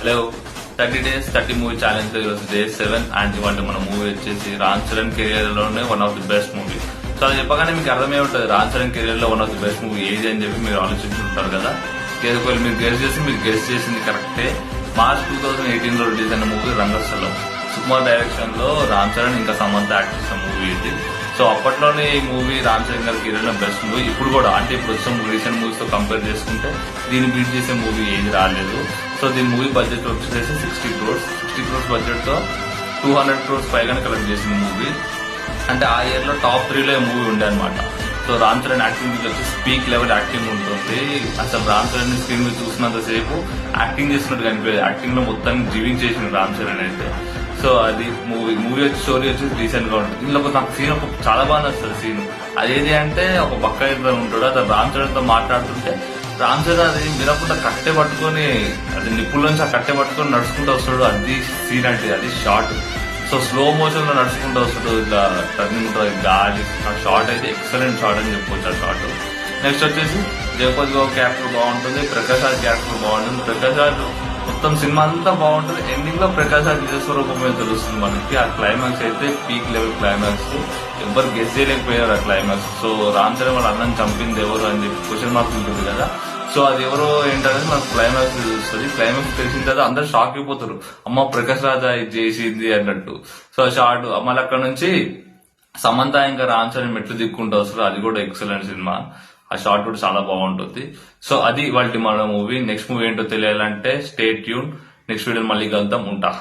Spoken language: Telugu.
లేవు 30 days 30 మూవీ ఛాలెంజ్ ఈరోజు డే 7 అండ్ ఇవాళ మన మూవీ వచ్చేసి రామ్ చరణ్ కెరియర్ లోనే one of the best movie. So అది చెప్పగానే మీకు అర్థమే ఉంటుంది రామ్ చరణ్ కెరియర్ లో one of the best movie ఏది అని చెప్పి మీరు ఆలోచించుంటారు కదా. ఒకవేళ మీరు గెస్ చేసింది కరెక్టే. మార్చ్ 2018 లో రిలీజ్ అయిన మూవీ రంగస్థలం. సుకుమార్ డైరెక్షన్ లో రామ్ చరణ్ ఇంకా సమంత యాక్ట్ చేసిన మూవీ ఇది. సో అప్పట్లోనే ఈ మూవీ రామ్ చరణ్ గారి కెరీర్ లో బెస్ట్ మూవీ. ఇప్పుడు కూడా అంటే ఇప్పుడు వచ్చిన రీసెంట్ మూవీస్ తో కంపేర్ చేసుకుంటే దీన్ని బీట్ చేసే మూవీ ఏది రాలేదు. సో దీని మూవీ బడ్జెట్ వచ్చేసి 60 crores బడ్జెట్ తో 200 crores పైగానే కలెక్ట్ చేసిన మూవీ. అంటే ఆ ఇయర్ లో టాప్ 3 లో మూవీ ఉండే అనమాట. సో రామ్ చరణ్ యాక్టింగ్ వచ్చి స్పీక్ లెవెల్ యాక్టింగ్ ఉంటుంది. అసలు రామ్ చరణ్ స్క్రీన్ మీద చూసినంత సేపు యాక్టింగ్ చేసినట్టు కనిపించదు. యాక్టింగ్ లో మొత్తం జీవించేసిన రామ్ చరణ్ అయితే. సో అది మూవీ వచ్చి స్టోరీ వచ్చి రీసెంట్ గా ఉంటుంది. ఇందులో నాకు సీన్ చాలా బాగా నచ్చుతుంది సీన్. అదేది అంటే ఒక పక్క ఇద్దరు ఉంటాడు, అతను రామ్ చరణ్ తో మాట్లాడుతుంటే రామ్ చరణ్ అది వినకుండా కట్టె పట్టుకొని అది నిప్పుల నుంచి ఆ కట్టె పట్టుకొని నడుచుకుంటూ వస్తాడు. అది సీన్ అంటే అది షార్ట్. సో స్లో మోషన్ లో నడుచుకుంటూ వస్తాడు, ఇట్లా టర్నింగ్ ఉంటుంది గాలి. ఆ షార్ట్ అయితే ఎక్సలెంట్ షార్ట్ అని చెప్పుకోవచ్చు ఆ షార్ట్. నెక్స్ట్ వచ్చేసి జగపతి బాబు క్యారెక్టర్ బాగుంటుంది, ప్రకాష్ రాజ్ క్యారెక్టర్ బాగుంటుంది. ప్రకాష్ రాజ్ మొత్తం సినిమా అంతా బాగుంటుంది. ఎండింగ్ లో ప్రకాష్ రాజ్ నిజ స్వరూపమే తెలుస్తుంది మనకి. ఆ క్లైమాక్స్ అయితే పీక్ లెవెల్ క్లైమాక్స్. ఎవరు గెస్ చేయలేకపోయారు ఆ క్లైమాక్స్. సో రామ్ చరణ్ వాళ్ళ అన్నం చంపింది ఎవరు అని చెప్పి క్వశ్చన్ మార్క్ ఉంటుంది కదా. సో అది ఎవరో ఏంటనేది మనకు క్లైమాక్స్ తెలుస్తుంది. క్లైమాక్స్ తెలిసిన తర్వాత అందరు షాక్ అయిపోతారు, అమ్మ ప్రకాష్ రాజా ఇది చేసింది అన్నట్టు. సో షార్ట్ మళ్ళీ అక్కడ నుంచి సమంత ఇంకా రామ్ చరణ్ మెట్లు దిక్కుంటూ వస్తారు. అది కూడా ఎక్సలెంట్ సినిమా. ఆ షార్ట్ కూడా చాలా బాగుంటుంది. సో అది ఇవాళ మన మూవీ. నెక్స్ట్ మూవీ ఏంటో తెలియాలంటే స్టే ట్యూన్. నెక్స్ట్ వీడియో మళ్ళీ కలుద్దాం. ఉంటా.